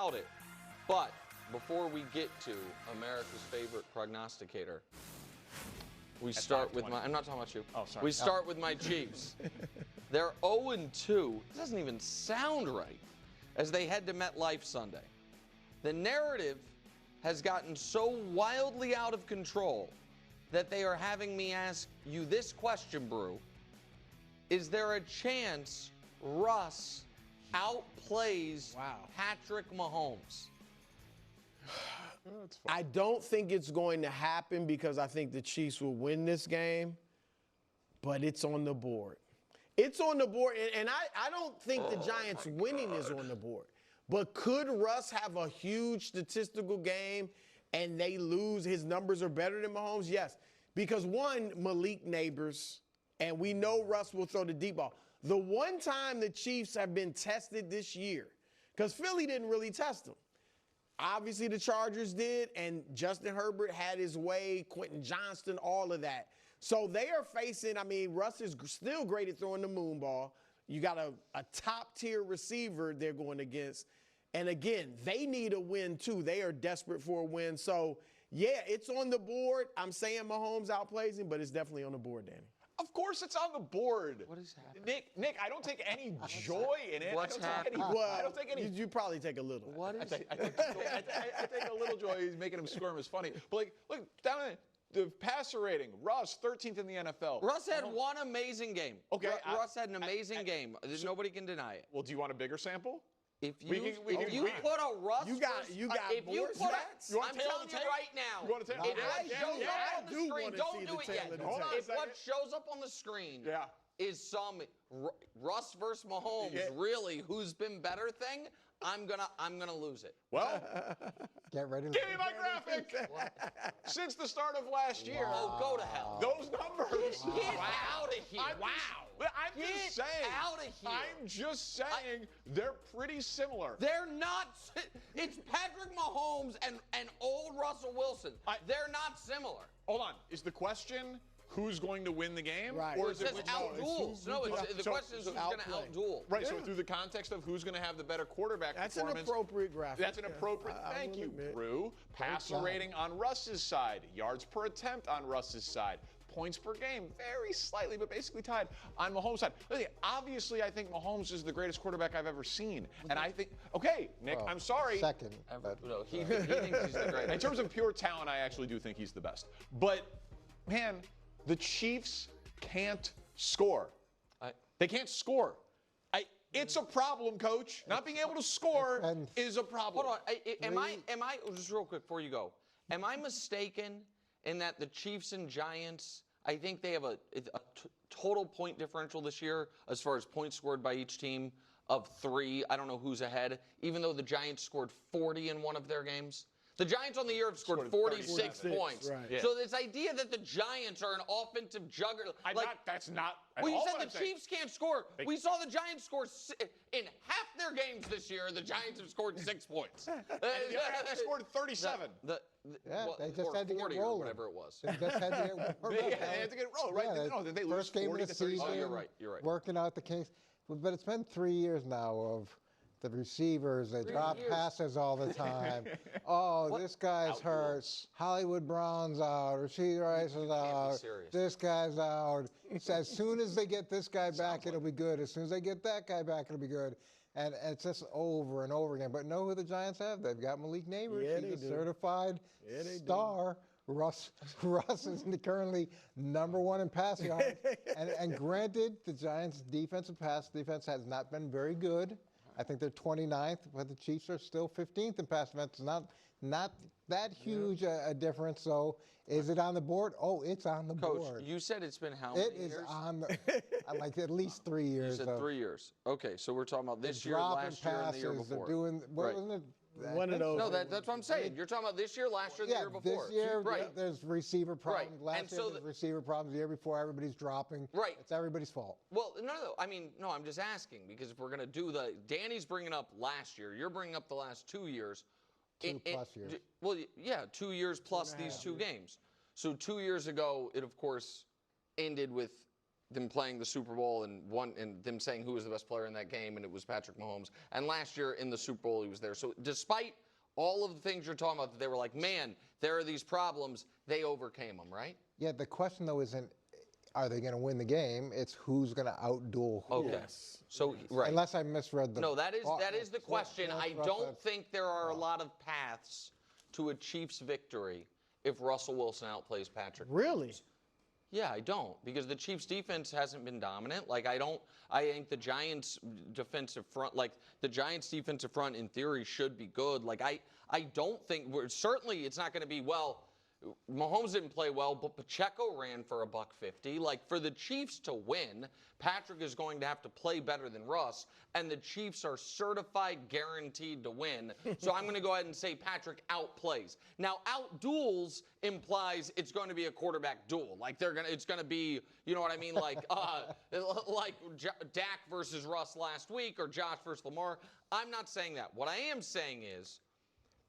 about it. But before we get to America's favorite prognosticator, we start with my. I'm not talking about you. Oh, sorry. We start with my Chiefs. They're 0-2. It doesn't even sound right as they head to MetLife Sunday. The narrative has gotten so wildly out of control that they are having me ask you this question, Brew. Is there a chance Russ outplays Patrick Mahomes? I don't think it's going to happen because I think the Chiefs will win this game, but it's on the board. It's on the board, and I don't think the Giants winning is on the board. But could Russ have a huge statistical game and they lose? His numbers are better than Mahomes? Yes. Because one, Malik Neighbors, and we know Russ will throw the deep ball. The one time the Chiefs have been tested this year, because Philly didn't really test them. Obviously, the Chargers did, and Justin Herbert had his way, Quentin Johnston, all of that. So they are facing, Russ is still great at throwing the moon ball. You got a top-tier receiver they're going against. And again, they need a win, too. They are desperate for a win. So, yeah, it's on the board. I'm saying Mahomes outplays him, but it's definitely on the board, Danny. Of course it's on the board. What is happening? Nick, I don't take any joy in it. What's happening? I don't take any. You probably take a little. What is I take a little joy. He's making him squirm. It's funny. But look down at the passer rating. Russ, 13th in the NFL. Russ had one amazing game. Okay. Russ had an amazing game. Nobody can deny it. Well, do you want a bigger sample? If you put a Russ, you got if more you put stats? I'm telling you right now. You want to tell If what shows up on the screen, don't do it yet. If what second. shows up on the screen Yeah. is some Russ versus Mahomes, really, who's been better thing, I'm gonna lose it. Well, get ready. Give me my graphic. Since the start of last year. Oh, go to hell. Those numbers. Get out of here. I'm just saying. Out of here. I'm just saying they're pretty similar. They're not. It's Patrick Mahomes and old Russell Wilson. They're not similar. Hold on. Is the question who's going to win the game? Right. Or It says outduels. No, the question is who's going to outduel. Right, so through the context of who's going to have the better quarterback That's an performance. appropriate graphic. That's an appropriate. Thank you, Brew. Passer rating on Russ's side. Yards per attempt on Russ's side. Points per game, very slightly, but basically tied on Mahomes' side. Obviously, I think Mahomes is the greatest quarterback I've ever seen. And I think, okay, Nick, I'm sorry. Second. No, he thinks he's the greatest. In terms of pure talent, I actually do think he's the best. But, man, the Chiefs can't score. They can't score. It's a problem, Coach. Not being able to score is a problem. Hold on. Am I just real quick before you go? Am I mistaken in that the Chiefs and Giants, I think they have a total point differential this year as far as points scored by each team of 3. I don't know who's ahead, even though the Giants scored 40 in one of their games. The Giants on the year have scored 46 points. Right. Yeah. So this idea that the Giants are an offensive juggernaut. That's not. Well, you all said what the I'm saying. Chiefs can't score. We saw the Giants score in half their games this year. The Giants have scored 6 points. They scored 37. They just had to get 40 rolling. or whatever it was. They just had to get rolling. They had to get rolling, right? Yeah, No, did they lose first game 40 of the to 37? season, You're right. Working out the kinks. But it's been 3 years now of the receivers. They drop passes all the time. This guy's hurt. Hollywood Brown's out. Rasheed Rice is out. This guy's out. So as soon as they get this guy back, it'll be good. As soon as they get that guy back, it'll be good. And it's just over and over again. But know who the Giants have? They've got Malik Neighbors. Yeah, He's a certified star. Russ is currently #1 in passing yards. and granted, the Giants' defense has not been very good. I think they're 29th, but the Chiefs are still 15th in pass defense. Not that huge a difference. So is it on the board? Oh, it's on the board. Coach, you said it's been how many years? It is on like at least 3 years. You said 3 years. Okay, so we're talking about this year, last year, and the year before. They're doing, wasn't it? One of those. No, that's what I'm saying. You're talking about this year, last year, the year before. This year, right. There's receiver problems. Right. Last year, there's receiver problems. The year before, everybody's dropping. Right. It's everybody's fault. Well, no. I'm just asking because if we're going to do Danny's bringing up last year, you're bringing up the last 2 years. 2+ years. Well, yeah, 2 years plus these 2 games. So 2 years ago, it, of course, ended with them playing the Super Bowl and them saying who was the best player in that game, and it was Patrick Mahomes. And last year in the Super Bowl, he was there. So despite all of the things you're talking about, they were like, man, there are these problems. They overcame them, right? Yeah, the question, though, isn't are they going to win the game? It's who's going to outduel who. Okay. Yes. So, right. Unless I misread the... No, that is the question. I don't think there are a lot of paths to a Chiefs victory if Russell Wilson outplays Patrick. Really? Yeah, I don't, because the Chiefs' defense hasn't been dominant. Like, I think the Giants' defensive front, in theory, should be good. Like, I don't think certainly it's not going to be, well, Mahomes didn't play well, but Pacheco ran for $150. Like, for the Chiefs to win, Patrick is going to have to play better than Russ, and the Chiefs are certified guaranteed to win. So I'm going to go ahead and say Patrick outplays. Now, outduels implies it's going to be a quarterback duel. Like, it's going to be, you know what I mean? Like, like Dak versus Russ last week or Josh versus Lamar. I'm not saying that. What I am saying is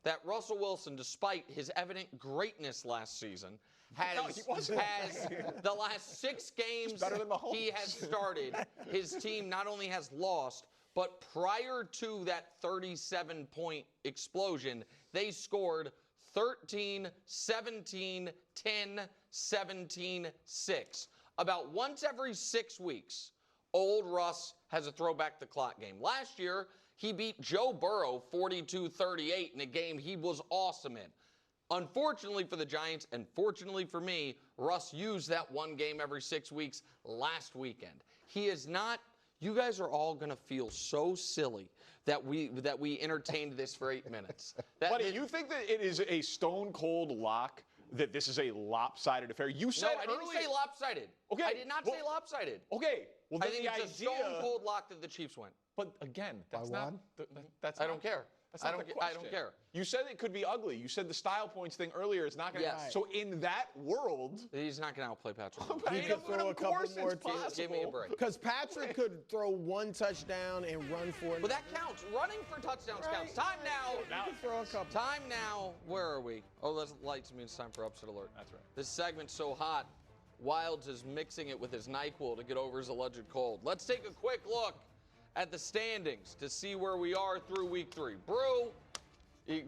that Russell Wilson, despite his evident greatness last season, has the last 6 games he has started, his team not only has lost, but prior to that 37-point explosion, they scored 13, 17, 10, 17, 6. About once every 6 weeks, old Russ has a throwback the clock game. Last year, he beat Joe Burrow 42-38 in a game he was awesome in. Unfortunately for the Giants, and fortunately for me, Russ used that one game every 6 weeks last weekend. He is not. You guys are all going to feel so silly that we entertained this for 8 minutes. Buddy, you think that it is a stone-cold lock that this is a lopsided affair? You said no, I didn't say lopsided. Okay, I did not say lopsided. Okay, well, I think it's a stone-cold lock that the Chiefs win. But again, that's not. I don't care. I don't care. You said it could be ugly. You said the style points thing earlier. It's not going to. Yes. So in that world, he's not going to outplay Patrick. He could throw a couple more. Give me a break. Because Patrick could throw 1 touchdown and run for it. But that counts. Running for touchdowns counts. Time now. He could throw a couple. Time now. Where are we? Oh, those lights mean it's time for upset alert. That's right. This segment's so hot. Wilds is mixing it with his NyQuil to get over his alleged cold. Let's take a quick look at the standings to see where we are through week 3. Brew,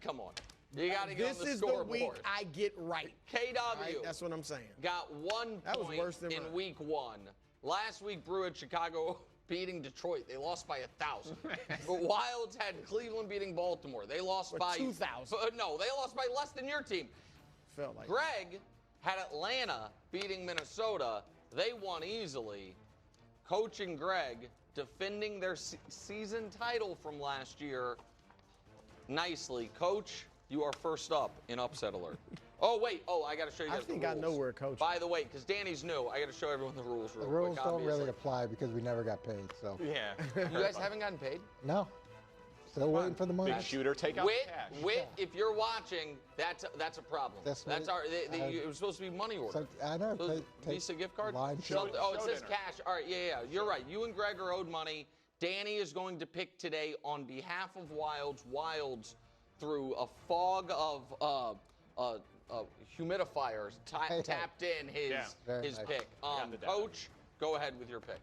come on. You got to get on the scoreboard. This is the week I get right. KW. Right? That's what I'm saying. Got 1 point in week 1. Last week, Brew at Chicago beating Detroit. They lost by 1,000. But Wilds had Cleveland beating Baltimore. They lost by 2,000. No, they lost by less than your team. Felt like Greg had Atlanta beating Minnesota. They won easily. Coach and Greg defending their season title from last year nicely. Coach, you are first up in upset alert. Oh, wait. Oh, I got to show you guys the rules. I know where Coach. By the way, because Danny's new, I got to show everyone the rules real quick. The rules don't really apply because we never got paid. So yeah. You guys haven't gotten paid? No. Still waiting for the money. Big shooter, take out the cash. Whit, if you're watching, that's a problem. That's our. It was supposed to be money order. So, I know. Visa gift card. Oh, it says cash. All right, yeah. You're right. You and Greg are owed money. Danny is going to pick today on behalf of Wilds through a fog of humidifiers tapped in his pick. Coach, go ahead with your pick.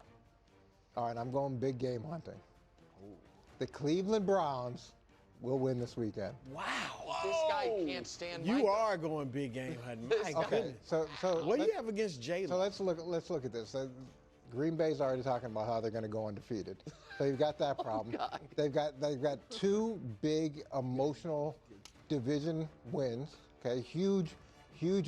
All right, I'm going big game hunting. The Cleveland Browns will win this weekend. Wow. This guy can't stand You are going big game hunting. My goodness. So what do you have against Jalen? So let's look at this. Green Bay's already talking about how they're going to go undefeated. So you've got that problem. They've got 2 big emotional division wins. Okay, huge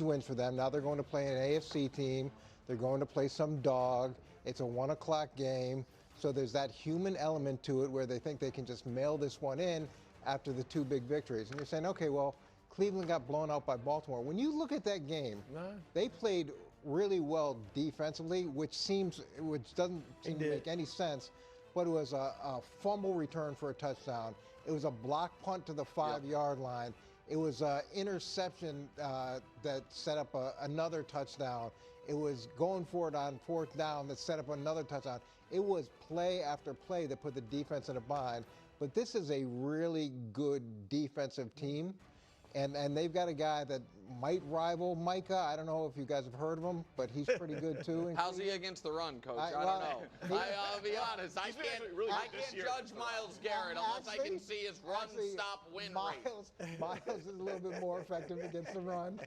wins for them. Now they're going to play an AFC team. They're going to play some dog. It's a 1 o'clock game. So there's that human element to it where they think they can just mail this one in after the 2 big victories. And you're saying, okay, well, Cleveland got blown out by Baltimore. When you look at that game, they played really well defensively, which doesn't seem to make any sense. But it was a fumble return for a touchdown. It was a block punt to the 5-yard line. It was an interception that set up another touchdown. It was going for it on 4th down that set up another touchdown. It was play after play that put the defense in a bind. But this is a really good defensive team. And they've got a guy that might rival Micah. I don't know if you guys have heard of him, but he's pretty good too. How's he against the run, Coach? I don't know. I'll be honest. I can't judge Myles Garrett unless I can see his run-stop win rate. Myles is a little bit more effective against the run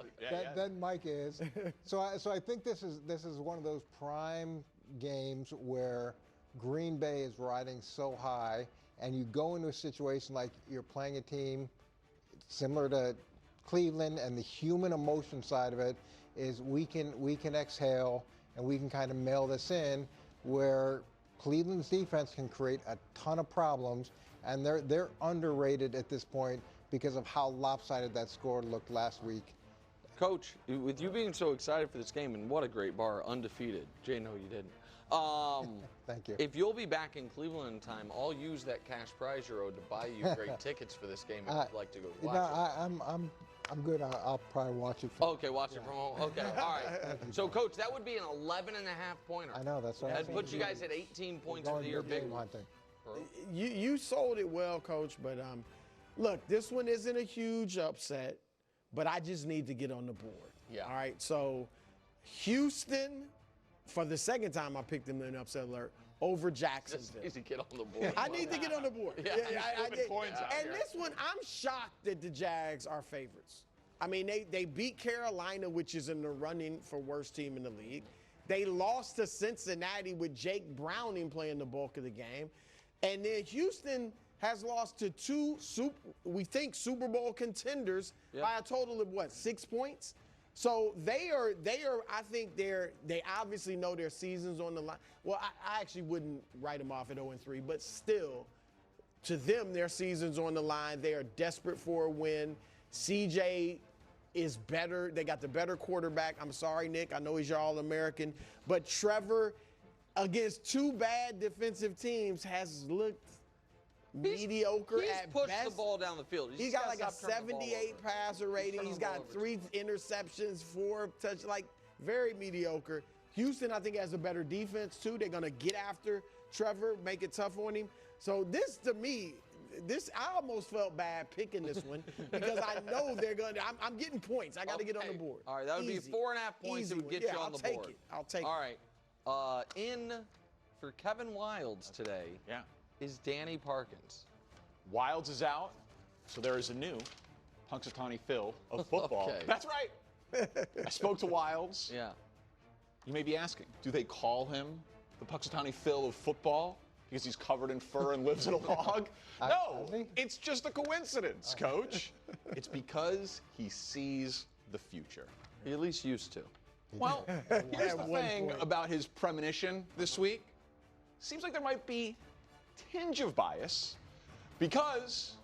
than Mike is. So I think this is one of those prime games where Green Bay is riding so high, and you go into a situation like you're playing a team similar to Cleveland, and the human emotion side of it is we can exhale and we can kind of mail this in, where Cleveland's defense can create a ton of problems, and they're underrated at this point because of how lopsided that score looked last week. Coach, with you being so excited for this game, and what a great bar, undefeated. Jay, no, you didn't. Thank you. If you'll be back in Cleveland in time, I'll use that cash prize you owed to buy you great tickets for this game if you'd like to go watch it. I'm good. I'll probably watch it. Okay, watch it from home. Okay, all right. So, Coach, that would be an 11.5-pointer. I know, that's right. That puts you guys at 18 points of the year. Big one. You sold it well, Coach, but look, this one isn't a huge upset, but I just need to get on the board. Yeah. All right, so Houston, for the second time I picked them in an upset alert, over Jacksonville. Just easy to get on the board. I need to get on the board. Yeah, I did. Points out And here. this one, I'm shocked that the Jags are favorites. I mean, they beat Carolina, which is in the running for worst team in the league. They lost to Cincinnati with Jake Browning playing the bulk of the game. And then Houston has lost to two, we think, Super Bowl contenders by a total of, what, 6 points? So they are. I think they obviously know their season's on the line. Well, I actually wouldn't write them off at 0-3, but still, to them, their season's on the line. They are desperate for a win. CJ is better. They got the better quarterback. I'm sorry, Nick. I know he's your All-American, but Trevor, against two bad defensive teams, has looked mediocre at best. He's pushed the ball down the field. He's got like a 78 passer rating. He's got 3 interceptions, 4 touch, like very mediocre. Houston, I think, has a better defense too. They're gonna get after Trevor, make it tough on him. So this, to me, I almost felt bad picking this one because I know they're gonna. I'm getting points. I got to get on the board. All right, that would be 4.5 points. It would get you on the board. I'll take it. All right, in for Kevin Wildes today. Yeah. Is Danny Parkins. Wildes is out, so there is a new Punxsutawney Phil of football. Okay. That's right. I spoke to Wildes. Yeah. You may be asking, do they call him the Punxsutawney Phil of football because he's covered in fur and lives in a log? No, it's just a coincidence, Coach. It's because he sees the future. He at least used to. Well, here's the thing about his premonition this week. Seems like there might be tinge of bias because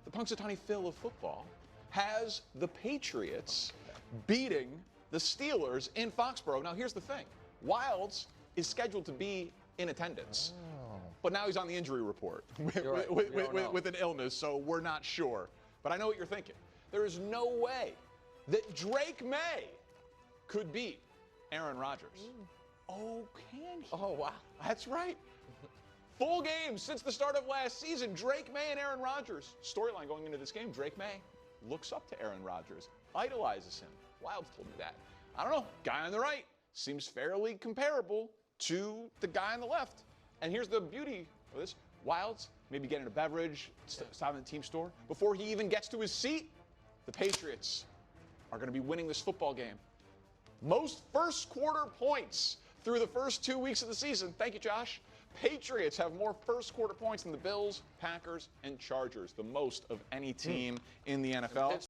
the Punxsutawney Phil of football has the Patriots beating the Steelers in Foxborough. Now, here's the thing. Wildes is scheduled to be in attendance, but now he's on the injury report with an illness, so we're not sure. But I know what you're thinking. There is no way that Drake May could beat Aaron Rodgers. Oh, can he? Oh, wow. That's right. Full game since the start of last season. Drake May and Aaron Rodgers. Storyline going into this game, Drake May looks up to Aaron Rodgers, idolizes him. Wildes told me that. I don't know. Guy on the right seems fairly comparable to the guy on the left. And here's the beauty of this. Wildes maybe getting a beverage, stopping at the team store. Before he even gets to his seat, the Patriots are going to be winning this football game. Most first quarter points through the first 2 weeks of the season. Thank you, Josh. Patriots have more first quarter points than the Bills, Packers, and Chargers, the most of any team in the NFL.